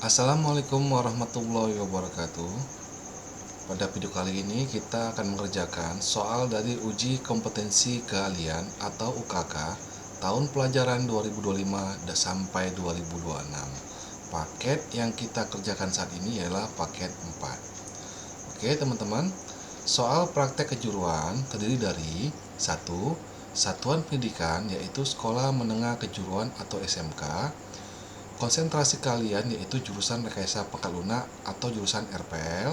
Assalamualaikum warahmatullahi wabarakatuh. Pada video kali ini kita akan mengerjakan soal dari uji kompetensi keahlian atau UKK tahun pelajaran 2025 sampai 2026. Paket yang kita kerjakan saat ini ialah paket 4. Oke teman-teman, soal praktek kejuruan terdiri dari 1. Satuan pendidikan yaitu sekolah menengah kejuruan atau SMK. Konsentrasi kalian yaitu jurusan Rekayasa Pekaluna atau jurusan RPL.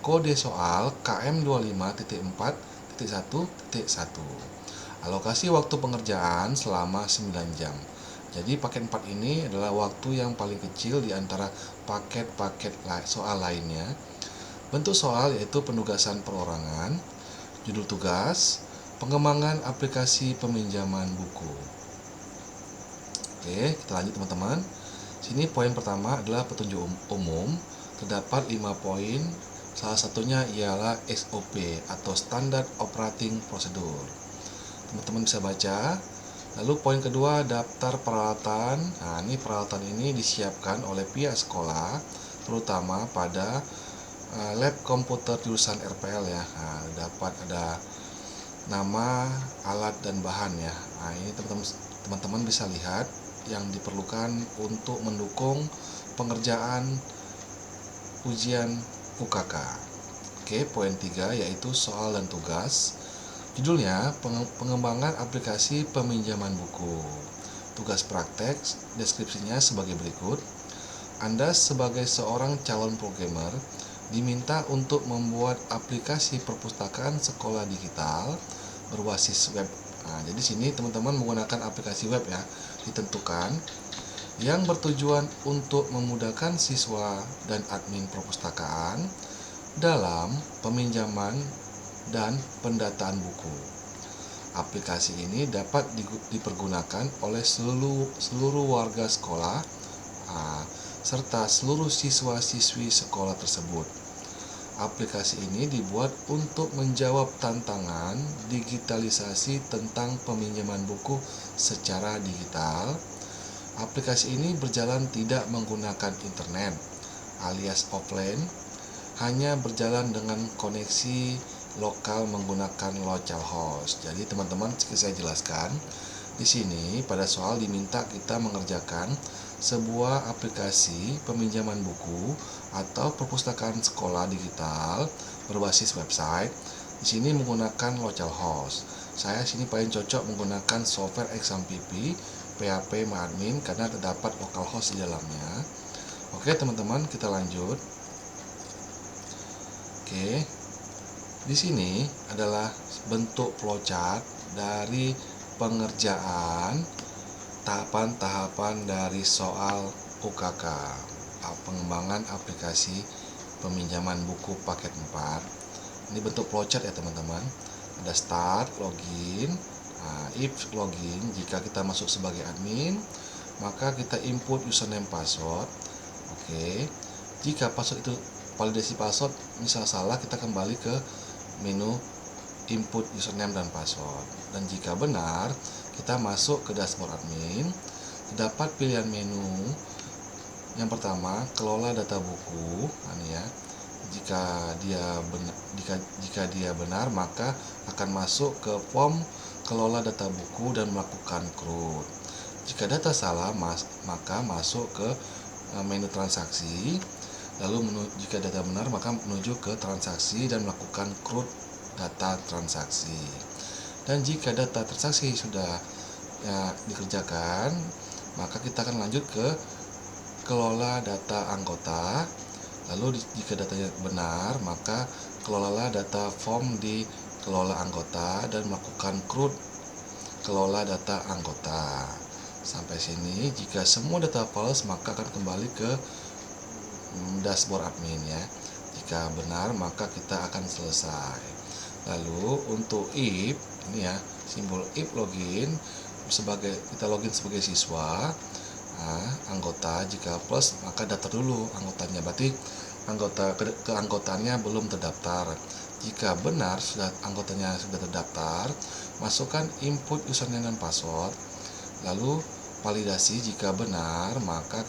Kode soal KM25.4.1.1. Alokasi waktu pengerjaan selama 9 jam. Jadi paket 4 ini adalah waktu yang paling kecil di antara paket-paket soal lainnya. Bentuk soal yaitu penugasan perorangan, judul tugas, pengembangan aplikasi peminjaman buku. Oke, kita lanjut teman-teman. Sini poin pertama adalah petunjuk umum. Terdapat 5 poin. Salah satunya ialah SOP atau Standard Operating Procedure. Teman-teman bisa baca. Lalu poin kedua daftar peralatan. Nah, ini peralatan ini disiapkan oleh pihak sekolah, terutama pada lab komputer jurusan RPL ya. Nah, dapat ada nama, alat dan bahan ya. Nah, ini teman-teman bisa lihat yang diperlukan untuk mendukung pengerjaan ujian UKK. Oke, poin 3 yaitu soal dan tugas. Judulnya pengembangan aplikasi peminjaman buku. Tugas praktek deskripsinya sebagai berikut. Anda sebagai seorang calon programmer diminta untuk membuat aplikasi perpustakaan sekolah digital berbasis web. Nah, jadi sini teman-teman menggunakan aplikasi web ya, ditentukan yang bertujuan untuk memudahkan siswa dan admin perpustakaan dalam peminjaman dan pendataan buku. Aplikasi ini dapat dipergunakan oleh seluruh warga sekolah serta seluruh siswa-siswi sekolah tersebut. Aplikasi ini dibuat untuk menjawab tantangan digitalisasi tentang peminjaman buku secara digital. Aplikasi ini berjalan tidak menggunakan internet alias offline, hanya berjalan dengan koneksi lokal menggunakan localhost. Jadi teman-teman, saya jelaskan di sini pada soal diminta kita mengerjakan sebuah aplikasi peminjaman buku atau perpustakaan sekolah digital berbasis website. Di sini menggunakan localhost. Saya sini paling cocok menggunakan software XAMPP PHP MyAdmin karena terdapat localhost di dalamnya. Oke teman-teman, kita lanjut. Oke, di sini adalah bentuk flowchart dari pengerjaan tahapan-tahapan dari soal UKK, pengembangan aplikasi peminjaman buku paket 4. Ini bentuk flowchart ya teman-teman. Ada start, login. Nah, if login, jika kita masuk sebagai admin, maka kita input username password. Oke. Jika password itu validasi password misal salah, kita kembali ke menu input username dan password. Dan jika benar, kita masuk ke dashboard admin. Terdapat pilihan menu. Yang pertama, kelola data buku. Nah, ini ya. Jika dia benar, maka akan masuk ke form kelola data buku dan melakukan CRUD. Jika data salah, maka masuk ke menu transaksi. Lalu jika data benar, maka menuju ke transaksi dan melakukan CRUD data transaksi. Dan jika data transaksi sudah dikerjakan, maka kita akan lanjut ke kelola data anggota. Lalu jika datanya benar, maka kelolalah data form di kelola anggota dan melakukan CRUD kelola data anggota. Sampai sini, jika semua data false, maka akan kembali ke dashboard admin ya. Jika benar, maka kita akan selesai. Lalu untuk if, ini ya, simbol if login, kita login sebagai siswa. Anggota, jika plus maka daftar dulu anggotanya, berarti keanggotaannya belum terdaftar. Jika benar anggotanya sudah terdaftar, masukkan input username dan password, lalu validasi. Jika benar, maka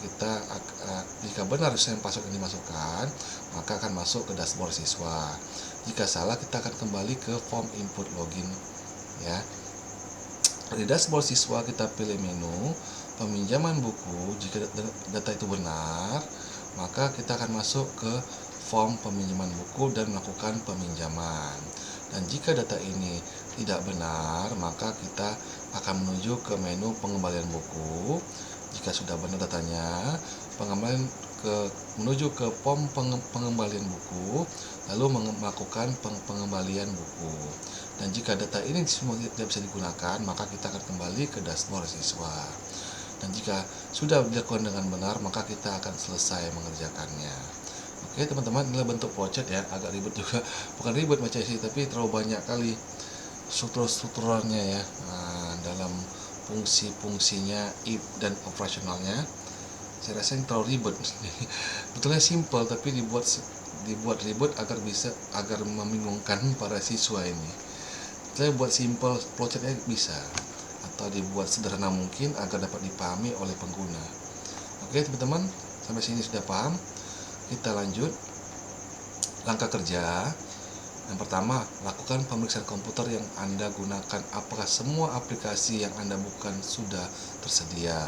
jika benar user yang password yang dimasukkan, maka akan masuk ke dashboard siswa. Jika salah, kita akan kembali ke form input login ya. Di dashboard siswa kita pilih menu peminjaman buku. Jika data itu benar, maka kita akan masuk ke form peminjaman buku dan melakukan peminjaman. Dan jika data ini tidak benar, maka kita akan menuju ke menu pengembalian buku. Jika sudah benar datanya, menuju ke form pengembalian buku, lalu melakukan pengembalian buku. Dan jika data ini semua tidak bisa digunakan, maka kita akan kembali ke dashboard siswa. Dan jika sudah dilakukan dengan benar, maka kita akan selesai mengerjakannya. Oke teman-teman, inilah bentuk flowchart ya, agak ribet juga, bukan ribet macam sih, tapi terlalu banyak kali strukturalnya ya, dalam fungsi-fungsinya, if dan operasionalnya. Saya rasa ini terlalu ribet. Betulnya simple, tapi dibuat ribet agar membingungkan para siswa ini. Saya buat simple flowchartnya bisa, atau dibuat sederhana mungkin agar dapat dipahami oleh pengguna. Oke teman-teman, sampai sini sudah paham. Kita lanjut langkah kerja. Yang pertama, lakukan pemeriksaan komputer yang Anda gunakan. Apakah semua aplikasi yang Anda buka sudah tersedia?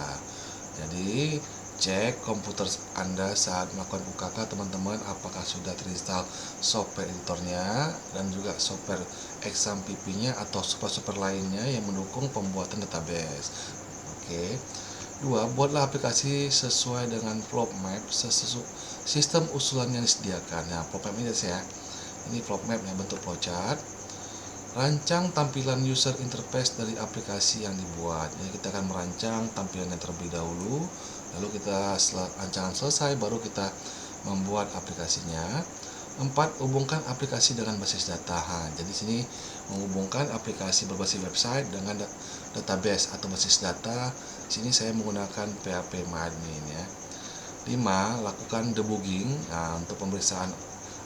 Jadi cek komputer Anda saat melakukan UKK teman-teman, apakah sudah terinstall software editornya dan juga software exam PP-nya atau software lainnya yang mendukung pembuatan database. Oke. 2. Buatlah aplikasi sesuai dengan flow map sistem usulan yang disediakan. Nah, flow map ini ya. Ini flow map yang bentuk flowchart. Rancang tampilan user interface dari aplikasi yang dibuat. Jadi kita akan merancang tampilannya terlebih dahulu, lalu kita setelah rancangan selesai baru kita membuat aplikasinya. 4. Hubungkan aplikasi dengan basis data. Jadi sini menghubungkan aplikasi berbasis website dengan database atau basis data. Sini saya menggunakan PHPMyAdmin ya. 5. Lakukan debugging. Untuk pemeriksaan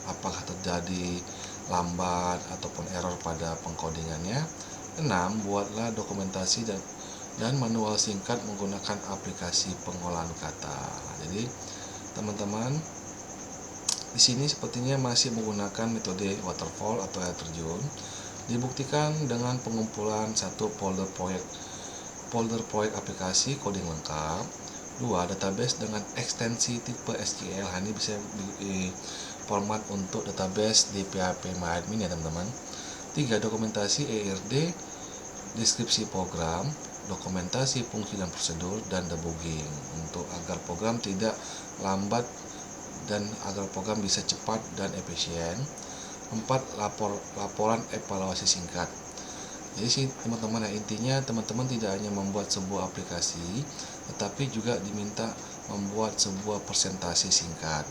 apakah terjadi lambat ataupun error pada pengkodingannya. 6. Buatlah dokumentasi dan manual singkat menggunakan aplikasi pengolahan kata. Jadi teman-teman di sini sepertinya masih menggunakan metode waterfall atau air terjun. Dibuktikan dengan pengumpulan satu folder proyek aplikasi coding lengkap. 2. Database dengan ekstensi tipe SQL. Ini bisa format untuk database di PHPMyAdmin ya teman-teman. 3. Dokumentasi ERD, deskripsi program, dokumentasi fungsi dan prosedur, dan debugging untuk agar program tidak lambat dan agar program bisa cepat dan efisien. 4. Laporan evaluasi singkat. Jadi sih teman-teman, intinya teman-teman tidak hanya membuat sebuah aplikasi, tetapi juga diminta membuat sebuah presentasi singkat.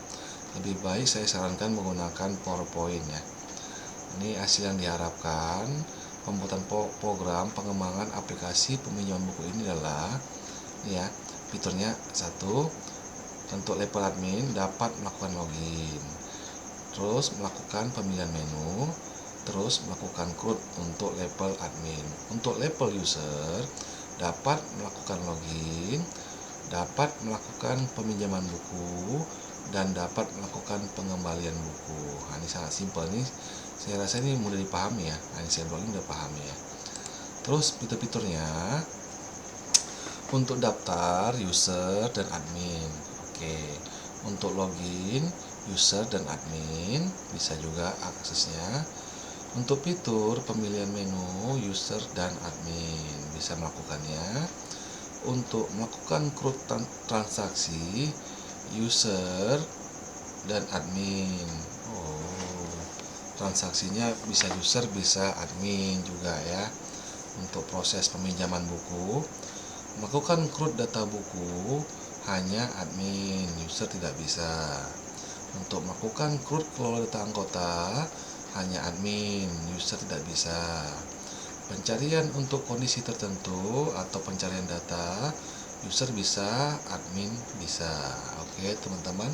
Lebih baik saya sarankan menggunakan PowerPoint ya. Ini hasil yang diharapkan. Pembuatan program pengembangan aplikasi peminjaman buku ini adalah ya, fiturnya 1. Untuk level admin dapat melakukan login, terus melakukan pemilihan menu, terus melakukan CRUD untuk level admin. Untuk level user dapat melakukan login, dapat melakukan peminjaman buku, dan dapat melakukan pengembalian buku. Ini sangat simpel nih. Saya rasa ini mudah dipahami ya. Ini saya ini udah paham ya. Terus fitur-fiturnya untuk daftar user dan admin. Oke. Untuk login user dan admin bisa juga aksesnya. Untuk fitur pemilihan menu user dan admin bisa melakukannya. Untuk melakukan CRUD transaksi user dan admin. Transaksinya bisa user bisa admin juga ya. Untuk proses peminjaman buku, melakukan CRUD data buku hanya admin, user tidak bisa. Untuk melakukan CRUD kelola data anggota hanya admin, user tidak bisa. Pencarian untuk kondisi tertentu atau pencarian data, user bisa, admin bisa. Oke teman-teman,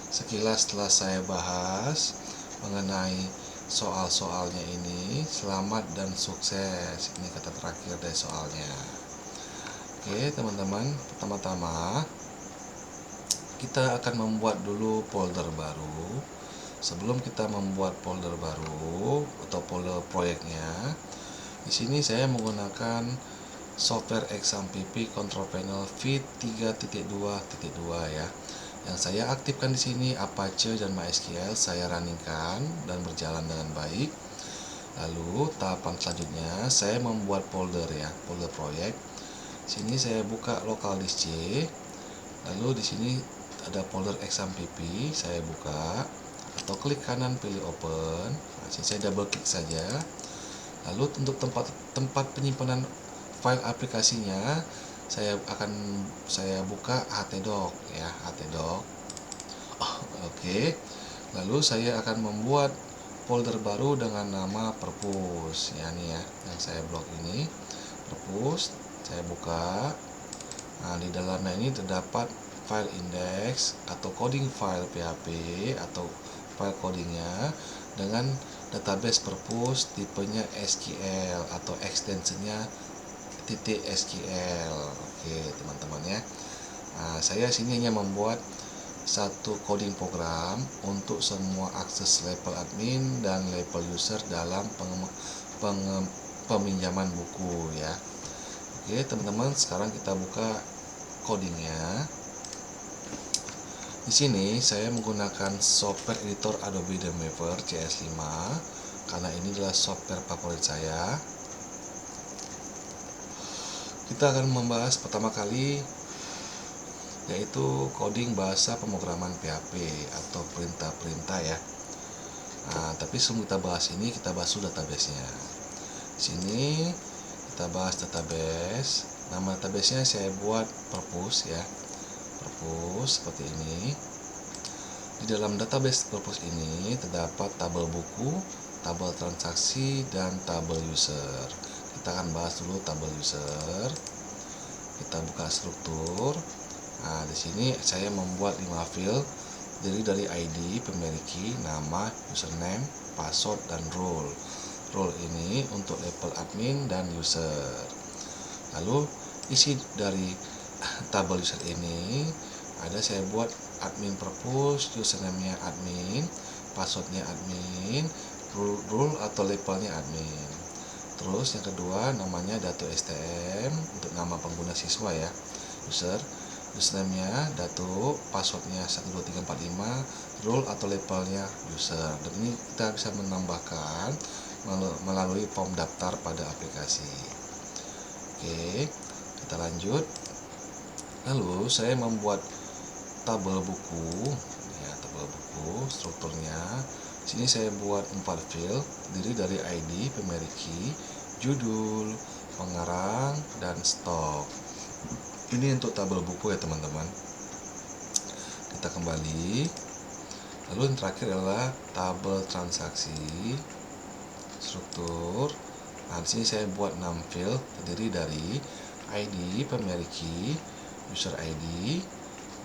sekilas telah saya bahas mengenai soal-soalnya ini. Selamat dan sukses. Ini kata terakhir dari soalnya. Oke teman-teman, pertama-tama kita akan membuat dulu folder baru. Sebelum kita membuat folder baru atau folder proyeknya, di sini saya menggunakan software XAMPP Control Panel V3.2.2 ya. Yang saya aktifkan di sini Apache dan MySQL saya runningkan dan berjalan dengan baik. Lalu tahapan selanjutnya saya membuat folder ya, folder proyek. Sini saya buka local disk C. Lalu di sini ada folder XAMPP, saya buka atau klik kanan pilih open. Nah, sini saya double klik saja. Lalu untuk tempat penyimpanan file aplikasinya saya buka htdoc ya, htdoc. Oke. Lalu saya akan membuat folder baru dengan nama purpose ya, nih ya yang saya blok ini purpose. Saya buka. Nah, di dalamnya ini terdapat file index atau coding file PHP atau file codingnya dengan database purpose tipenya SQL atau extensionnya .SQL. Oke teman-teman ya. Nah, saya sini hanya membuat satu coding program untuk semua akses level admin dan level user dalam peminjaman buku ya. Oke teman-teman, sekarang kita buka codingnya. Di sini saya menggunakan software editor Adobe Dreamweaver CS5 karena ini adalah software favorit saya. Kita akan membahas pertama kali yaitu coding bahasa pemrograman PHP atau perintah-perintah ya. Nah, tapi sebelum kita bahas ini, kita bahas dulu database-nya. Di sini kita bahas database. Nama database-nya saya buat purpose ya. Purpose seperti ini. Di dalam database purpose ini terdapat tabel buku, tabel transaksi, dan tabel user. Kita akan bahas dulu tabel user. Kita buka struktur. Nah, di sini saya membuat 5 field terdiri dari ID, pemiliki, nama, username, password, dan role. Role ini untuk level admin dan user. Lalu isi dari tabel user ini ada saya buat admin purpose, username-nya admin, password-nya admin, role atau levelnya admin. Terus yang kedua namanya datu STM untuk nama pengguna siswa ya, user, username-nya datu, password-nya 12345, role atau levelnya user. Dan ini kita bisa menambahkan melalui form daftar pada aplikasi. Oke, kita lanjut. Lalu saya membuat tabel buku ya, tabel buku strukturnya. Sini saya buat 4 field terdiri dari ID, pemiliki, judul, pengarang, dan stok. Ini untuk tabel buku ya teman-teman. Kita kembali. Lalu yang terakhir adalah tabel transaksi struktur. Nah, di sini saya buat 6 field terdiri dari ID, pemiliki, user ID,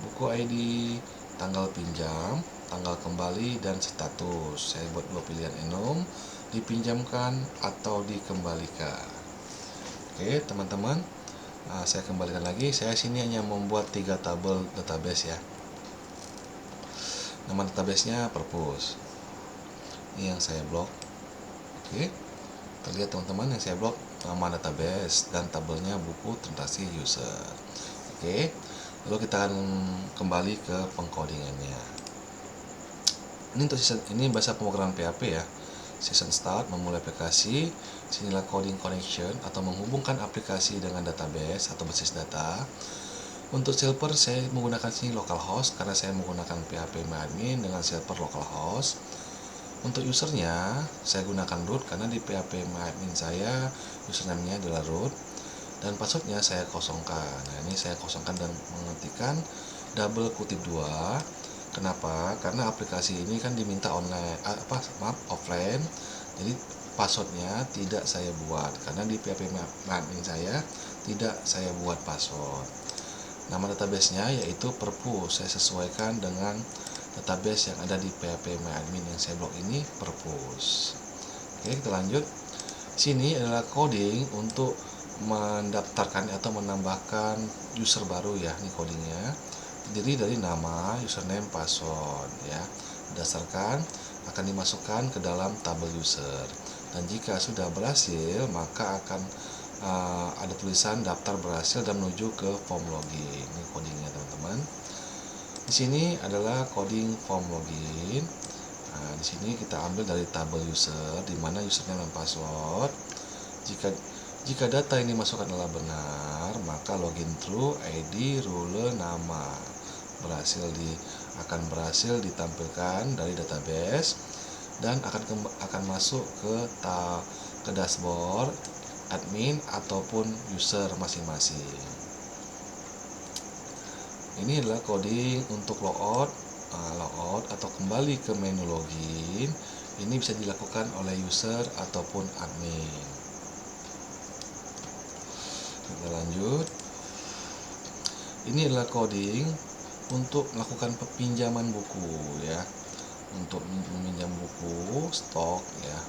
buku ID, tanggal pinjam, tanggal kembali, dan status. Saya buat 2 pilihan enum, dipinjamkan atau dikembalikan. Oke teman-teman, nah, saya kembalikan lagi. Saya sini hanya membuat 3 tabel database ya. Nama database-nya purpose. Ini yang saya blok. Oke, kita lihat teman-teman, yang saya blok nama database dan tabelnya buku, transaksi, user. Oke, lalu kita akan kembali ke pengkodingannya. Ini untuk ini bahasa pemrograman PHP ya. Session start memulai aplikasi. Sinilah coding connection atau menghubungkan aplikasi dengan database atau basis data. Untuk server saya menggunakan sini localhost karena saya menggunakan PHP MyAdmin dengan server localhost. Untuk usernya saya gunakan root karena di PHP MyAdmin saya username-nya adalah root dan passwordnya saya kosongkan. Nah, ini saya kosongkan dan mengetikkan double kutip 2. Kenapa? Karena aplikasi ini kan diminta online, offline. Jadi passwordnya tidak saya buat karena di PHP MyAdmin saya tidak saya buat password. Nama database-nya yaitu purpose. Saya sesuaikan dengan database yang ada di PHP MyAdmin yang saya blok ini, purpose. Oke, kita lanjut. Sini adalah coding untuk mendaftarkan atau menambahkan user baru ya. Ini codingnya terdiri dari nama, username, password ya. Berdasarkan akan dimasukkan ke dalam tabel user, dan jika sudah berhasil maka akan ada tulisan daftar berhasil dan menuju ke form login. Ini codingnya teman-teman. Di sini adalah coding form login. Nah, di sini kita ambil dari tabel user di mana username dan password. Jika data yang dimasukkan adalah benar, maka login true, ID, rule, nama akan berhasil ditampilkan dari database dan akan masuk ke dashboard admin ataupun user masing-masing. Ini adalah coding untuk logout atau kembali ke menu login. Ini bisa dilakukan oleh user ataupun admin. Kita lanjut. Ini adalah coding untuk melakukan pinjaman buku ya. Untuk meminjam buku stok ya.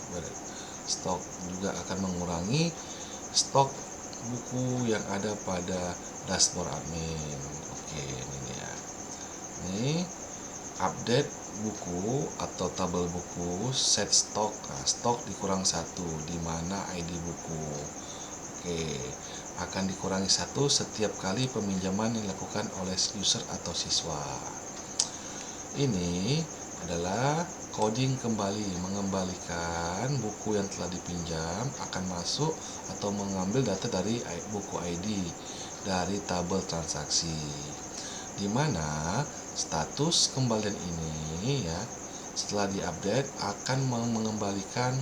Stok juga akan mengurangi stok buku yang ada pada dashboard admin. Oke, ini dia. Ini update buku atau tabel buku, set stok. Nah, stok dikurang 1 di mana ID buku. Oke, akan dikurangi 1 setiap kali peminjaman yang dilakukan oleh user atau siswa. Ini adalah coding mengembalikan buku yang telah dipinjam akan masuk atau mengambil data dari buku ID dari tabel transaksi, di mana status kembalian ini ya setelah diupdate akan mengembalikan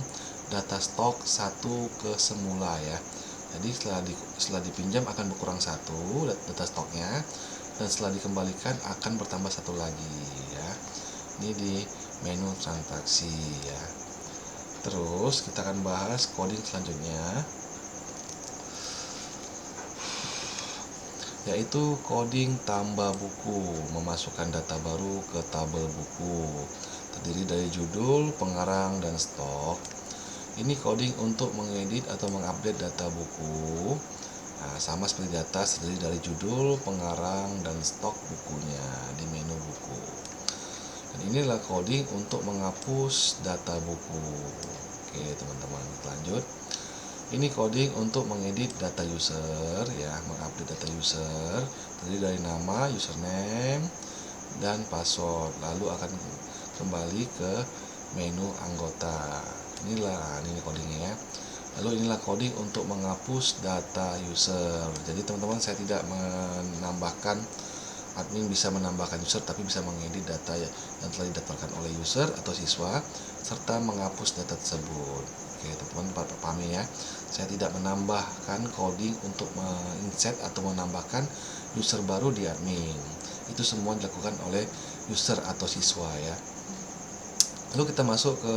data stok 1 ke semula ya. Jadi setelah dipinjam akan berkurang 1 data stoknya, dan setelah dikembalikan akan bertambah 1 lagi ya. Ini di menu transaksi ya. Terus kita akan bahas coding selanjutnya, yaitu coding tambah buku, memasukkan data baru ke tabel buku, terdiri dari judul, pengarang, dan stok. Ini coding untuk mengedit atau mengupdate data buku. Nah, sama seperti data terdiri dari judul, pengarang, dan stok bukunya di menu buku. Dan inilah coding untuk menghapus data buku. Oke teman-teman, lanjut. Ini coding untuk mengedit data user ya, mengupdate data user terdiri dari nama, username, dan password. Lalu akan kembali ke menu anggota. Ini codingnya ya. Lalu inilah coding untuk menghapus data user. Jadi teman-teman, saya tidak menambahkan, admin bisa menambahkan user tapi bisa mengedit data yang telah didaftarkan oleh user atau siswa serta menghapus data tersebut. Oke teman-teman, pahami ya. Saya tidak menambahkan coding untuk menginsert atau menambahkan user baru di admin. Itu semua dilakukan oleh user atau siswa ya. Lalu kita masuk ke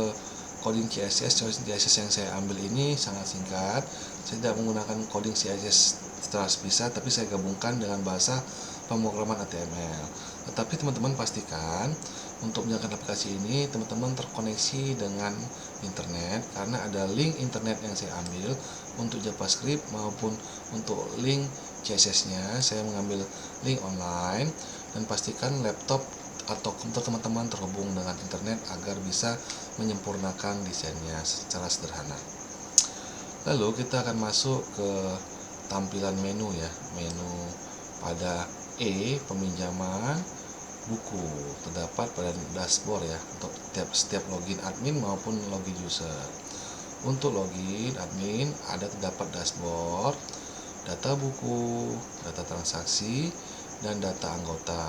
coding CSS. CSS yang saya ambil ini sangat singkat. Saya tidak menggunakan coding CSS secara sepisah, tapi saya gabungkan dengan bahasa pemrograman HTML. Tetapi teman-teman pastikan untuk menjalankan aplikasi ini teman-teman terkoneksi dengan internet, karena ada link internet yang saya ambil untuk JavaScript maupun untuk link CSS-nya. Saya mengambil link online, dan pastikan laptop atau komputer teman-teman terhubung dengan internet agar bisa menyempurnakan desainnya secara sederhana. Lalu kita akan masuk ke tampilan menu ya. Menu pada peminjaman buku terdapat pada dashboard ya, untuk setiap login admin maupun login user. Untuk login admin terdapat dashboard, data buku, data transaksi, dan data anggota.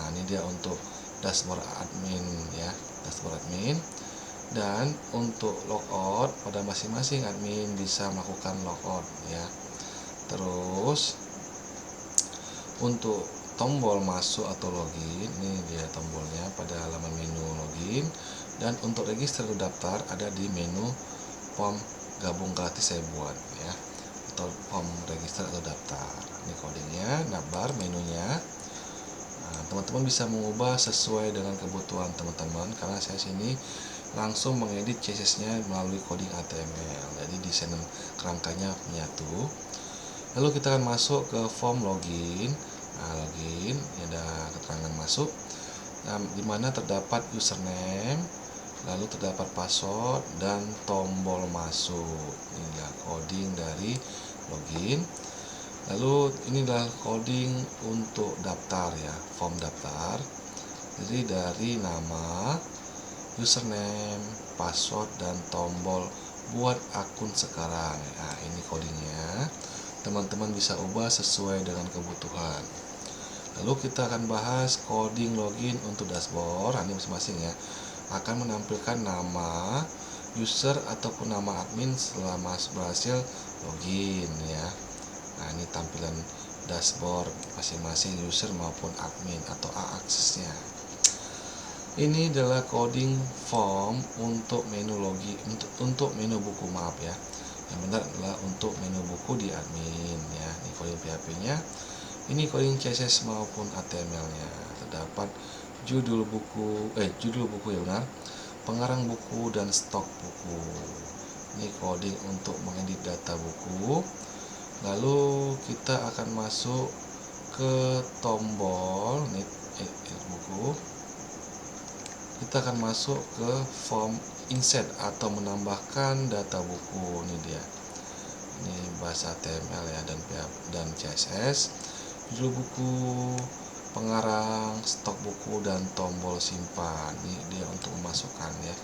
Nah, ini dia untuk dashboard admin ya, dashboard admin. Dan untuk logout, pada masing-masing admin bisa melakukan logout ya. Terus untuk tombol masuk atau login, ini dia tombolnya pada halaman menu login. Dan untuk register atau daftar ada di menu form gabung gratis saya buat ya, atau form register atau daftar. Ini codingnya, navbar menunya. Nah, teman-teman bisa mengubah sesuai dengan kebutuhan teman-teman, karena saya sini langsung mengedit CSS-nya melalui coding HTML. Jadi desain kerangkanya menyatu. Lalu kita akan masuk ke form login. Nah, login, ini ada keterangan masuk, di mana terdapat username, lalu terdapat password dan tombol masuk. Inilah coding dari login. Lalu inilah coding untuk daftar ya, form daftar. Jadi dari nama, username, password dan tombol buat akun sekarang. Nah, ini codingnya. Teman-teman bisa ubah sesuai dengan kebutuhan. Lalu kita akan bahas coding login untuk dashboard. Ini masing-masing ya, akan menampilkan nama user ataupun nama admin setelah berhasil login ya. Nah, ini tampilan dashboard masing-masing user maupun admin atau aksesnya. Ini adalah coding form untuk menu login, untuk menu buku, maaf ya. Yang benar adalah untuk menu buku di admin ya. Ini coding PHP-nya. Ini coding CSS maupun HTML-nya. Terdapat judul buku ya benar, pengarang buku dan stok buku. Ini coding untuk mengedit data buku. Lalu kita akan masuk ke tombol edit buku. Kita akan masuk ke form insert atau menambahkan data buku. Ini dia. Ini bahasa HTML ya dan CSS. Judul buku, pengarang, stok buku dan tombol simpan. Ini dia untuk memasukkan ya.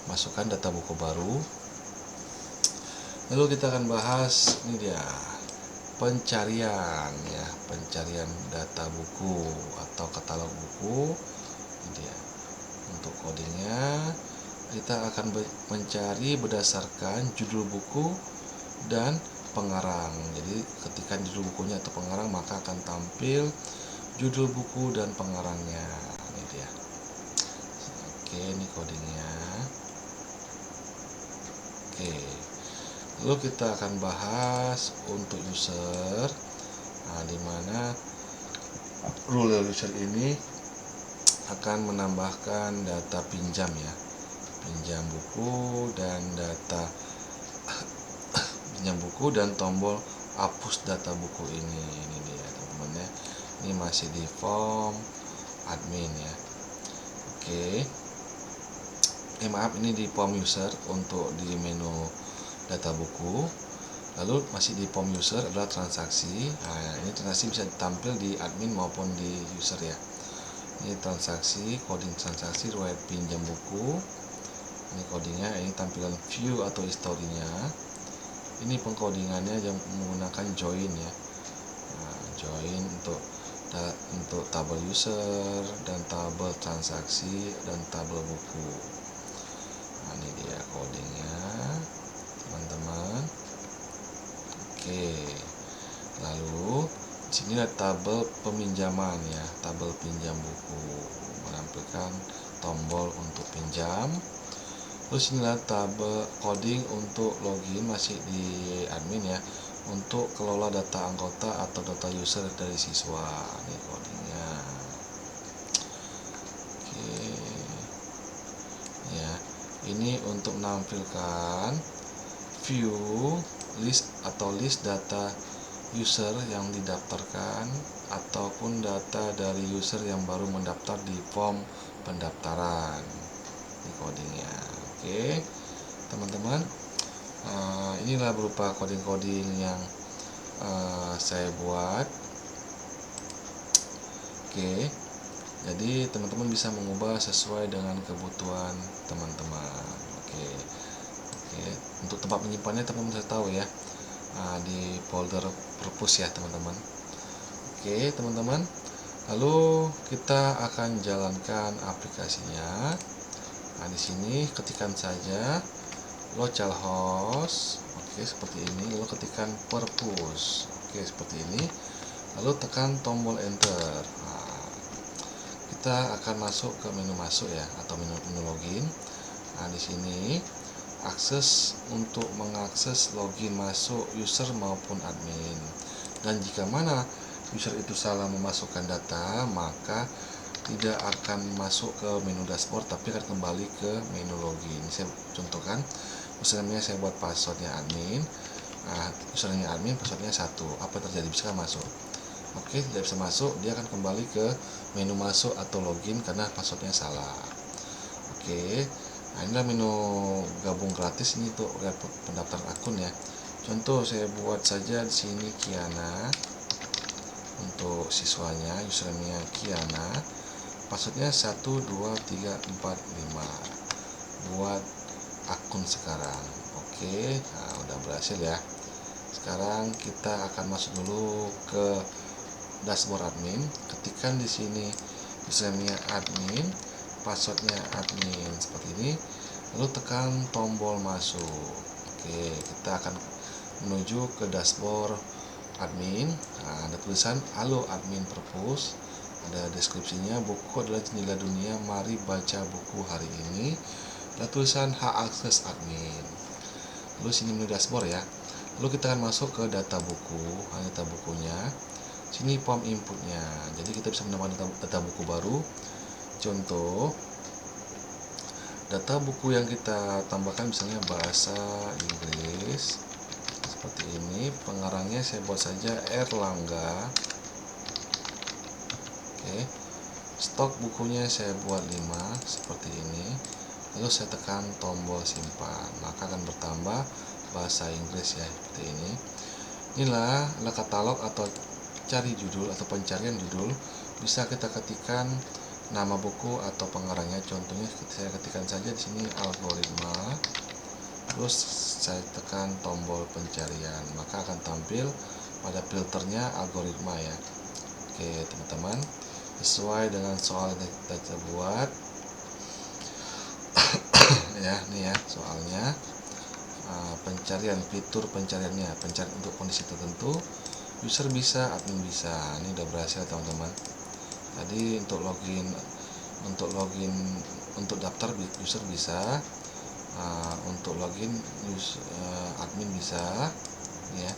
Masukkan data buku baru. Lalu kita akan bahas ini dia, pencarian ya, pencarian data buku atau katalog buku. Ini dia. Untuk codingnya, kita akan mencari berdasarkan judul buku dan pengarang. Jadi ketika judul bukunya atau pengarang, maka akan tampil judul buku dan pengarangnya. Ini dia. Oke, ini codingnya. Oke, lalu kita akan bahas untuk user. Nah, dimana rule user ini akan menambahkan data pinjam ya, pinjam buku dan data pinjam buku dan tombol hapus data buku ini dia teman-teman ya. Ini masih di form admin ya. Oke, maaf, ini di form user untuk di menu data buku. Lalu masih di form user adalah transaksi. Nah, ini transaksi bisa tampil di admin maupun di user ya. Ini transaksi, coding transaksi riwayat pinjam buku. Ini codingnya, ini tampilan view atau historinya. Ini pengkodingannya yang menggunakan join ya. Nah, join untuk tabel user dan tabel transaksi dan tabel buku. Nah, ini dia codingnya teman-teman. Oke, lalu sini ada tabel peminjaman ya, tabel pinjam buku, menampilkan tombol untuk pinjam. Terus inilah tabel coding untuk login, masih di admin ya, untuk kelola data anggota atau data user dari siswa. Ini codingnya. Oke ya, ini untuk menampilkan view list atau list data user yang didaftarkan ataupun data dari user yang baru mendaftar di form pendaftaran. Ini codingnya. Oke teman-teman, inilah berupa coding-coding yang saya buat. Oke, jadi teman-teman bisa mengubah sesuai dengan kebutuhan teman-teman. Oke, untuk tempat menyimpannya teman-teman bisa tahu ya, di folder purpose ya teman-teman. Oke teman-teman, lalu kita akan jalankan aplikasinya. Nah, di sini ketikkan saja localhost. Oke, seperti ini. Lalu ketikkan purpose. Oke, seperti ini. Lalu tekan tombol enter. Nah, kita akan masuk ke menu masuk ya, atau menu login. Nah, di sini akses untuk mengakses login masuk user maupun admin. Dan jika mana user itu salah memasukkan data, maka tidak akan masuk ke menu dashboard, tapi akan kembali ke menu login. Saya contohkan, misalnya saya buat passwordnya admin, Nah, username admin, passwordnya 1. Apa yang terjadi? Bisa masuk? Oke, tidak bisa masuk, dia akan kembali ke menu masuk atau login karena passwordnya salah. Oke, nah inilah menu gabung gratis ini untuk pendaftaran akun ya. Contoh saya buat saja di sini Kiana untuk siswanya, username-nya Kiana, passwordnya 12345. Buat akun sekarang. Oke, nah udah berhasil ya. Sekarang kita akan masuk dulu ke dashboard admin. Ketikkan di sini username admin, passwordnya admin seperti ini, lalu tekan tombol masuk. Oke, kita akan menuju ke dashboard admin. Nah, ada tulisan halo admin perpus, ada deskripsinya, buku adalah jendela dunia, mari baca buku hari ini. Ada tulisan hak akses admin. Lalu sini menu dashboard ya. Lalu kita akan masuk ke data buku, data bukunya. Sini form inputnya. Jadi kita bisa menambahkan data buku baru. Contoh data buku yang kita tambahkan misalnya bahasa Inggris seperti ini. Pengarangnya saya buat saja Erlangga. Oke. Stok bukunya saya buat 5 seperti ini. Lalu saya tekan tombol simpan, maka akan bertambah bahasa Inggris ya seperti ini. Inilah katalog atau cari judul atau pencarian judul. Bisa kita ketikkan nama buku atau pengarangnya. Contohnya saya ketikkan saja di sini algoritma. Terus saya tekan tombol pencarian, maka akan tampil pada filternya algoritma ya. Oke teman-teman, sesuai dengan soal yang kita buat ya, nih ya soalnya. Pencarian, fitur pencariannya, pencarian untuk kondisi tertentu, user bisa, admin bisa. Ini udah berhasil teman-teman. Tadi untuk login untuk daftar user bisa, untuk login admin bisa ya.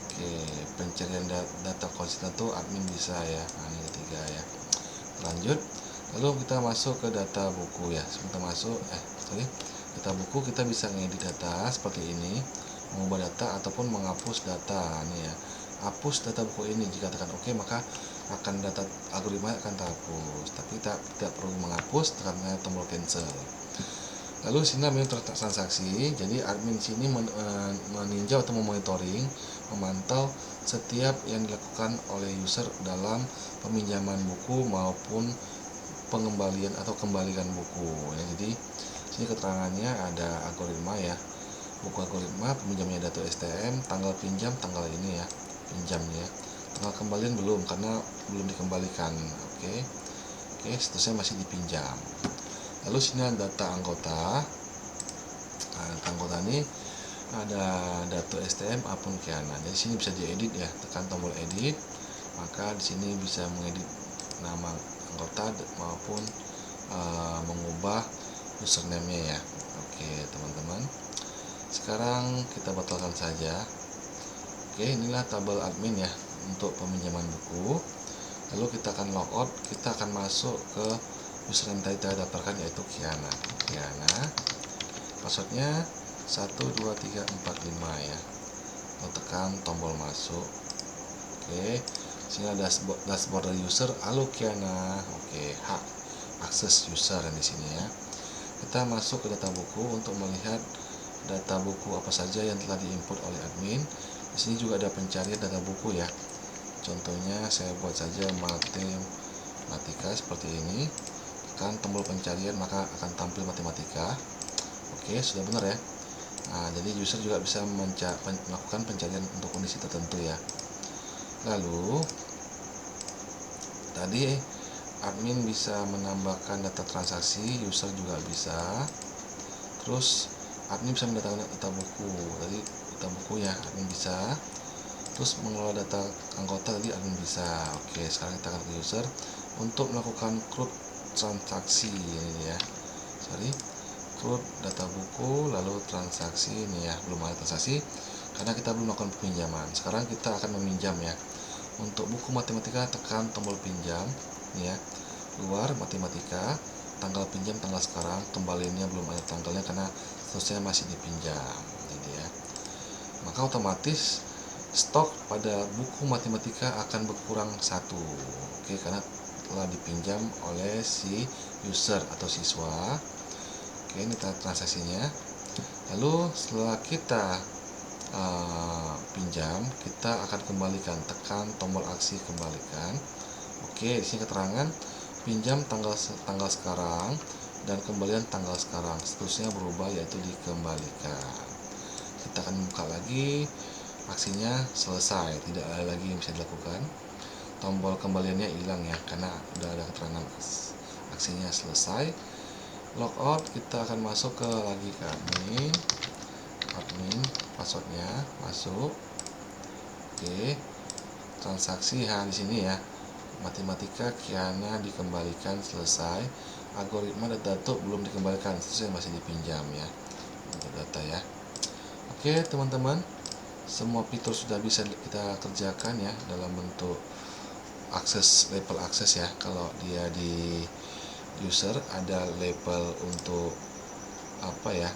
Oke, pencarian data kondisi tertentu admin bisa ya. Nah, ini ketiga ya. Lanjut, lalu kita masuk ke data buku ya. Kita masuk data buku, kita bisa ngedit data seperti ini, mengubah data ataupun menghapus data nih ya. Hapus data buku ini, jika tekan OK maka akan data algoritma akan terhapus, tapi tidak perlu menghapus, tekan tombol cancel. Lalu sini menu transaksi. Jadi admin sini meninjau atau memonitoring, memantau setiap yang dilakukan oleh user dalam peminjaman buku maupun pengembalian atau kembalian buku ya. Jadi sini keterangannya ada algoritma ya, buku algoritma, peminjamnya data STM, tanggal pinjam tanggal ini ya, pinjamnya. Tanggal kembalian belum karena belum dikembalikan. Oke, seterusnya masih dipinjam. Lalu sini ada data anggota. Nah, data anggota ini ada data STM maupun Kiana. Jadi sini bisa diedit ya, tekan tombol edit, maka di sini bisa mengedit nama anggota maupun mengubah username-nya ya. Oke teman-teman, sekarang kita batalkan saja. Oke, inilah tabel admin ya untuk peminjaman buku. Lalu kita akan logout, kita akan masuk ke username tadi kita daftarkan yaitu Kiana. Passwordnya 12345 ya. Lalu tekan tombol masuk. Oke, sini ada dashboard user. Halo Kiana. Oke, hak akses user yang di sini ya. Kita masuk ke data buku untuk melihat data buku apa saja yang telah diinput oleh admin. Di sini juga ada pencarian data buku ya. Contohnya saya buat saja matematika seperti ini. Tekan tombol pencarian maka akan tampil matematika. Oke, sudah benar ya. Nah, jadi user juga bisa melakukan pencarian untuk kondisi tertentu ya. Lalu tadi admin bisa menambahkan data transaksi, user juga bisa. Terus admin bisa mendatangkan data buku, tadi data buku ya admin bisa. Terus mengelola data anggota tadi admin bisa. Oke, sekarang kita akan ke user untuk melakukan CRUD transaksi ini ya. CRUD data buku, lalu transaksi ini ya, belum ada transaksi karena kita belum melakukan pinjaman. Sekarang kita akan meminjam ya. Untuk buku matematika tekan tombol pinjam ya, luar matematika, tanggal pinjam tanggal sekarang, kembaliannya belum ada tanggalnya karena seterusnya masih dipinjam. Jadi ya. maka otomatis stok pada buku matematika akan berkurang 1. Oke, karena telah dipinjam oleh si user atau siswa. Oke, ini transaksinya. Lalu setelah kita pinjam, kita akan kembalikan, tekan tombol aksi kembalikan. Oke, di sini keterangan pinjam tanggal sekarang dan kembalian tanggal sekarang, seterusnya berubah yaitu dikembalikan. Kita akan buka lagi, aksinya selesai, tidak ada lagi yang bisa dilakukan. Tombol kembaliannya hilang ya, karena udah ada keterangan aksinya selesai. Logout, kita akan masuk ke lagi ke admin, passwordnya masuk. Oke, transaksi di sini ya, matematika Kiana dikembalikan selesai, algoritma data belum dikembalikan, seterusnya masih dipinjam ya untuk data ya. Oke teman-teman, semua fitur sudah bisa kita kerjakan ya dalam bentuk akses, level akses ya. Kalau dia di user ada level untuk apa ya,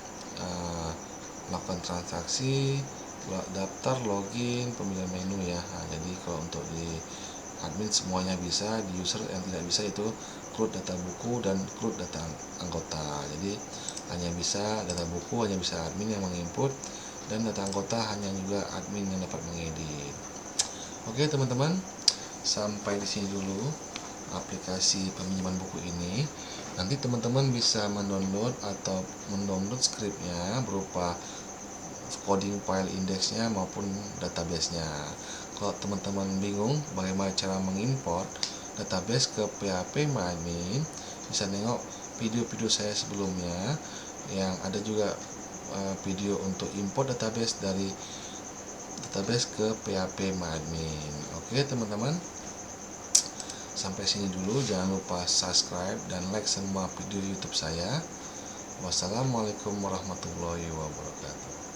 melakukan transaksi, daftar, login, pemilihan menu ya. Jadi kalau untuk di admin semuanya bisa, di user yang tidak bisa itu create data buku dan create data anggota. Jadi hanya bisa data buku, hanya bisa admin yang menginput, dan data anggota hanya juga admin yang dapat mengedit. Oke teman-teman, sampai di sini dulu aplikasi peminjaman buku ini. Nanti teman-teman bisa mendownload atau mendownload scriptnya berupa coding file indeksnya maupun database-nya. Kalau teman-teman bingung bagaimana cara mengimport database ke PHP MyAdmin, bisa nengok video-video saya sebelumnya yang ada juga video untuk import database dari database ke PHP MyAdmin. Oke teman-teman, sampai sini dulu. Jangan lupa subscribe dan like semua video YouTube saya. Wassalamualaikum warahmatullahi wabarakatuh.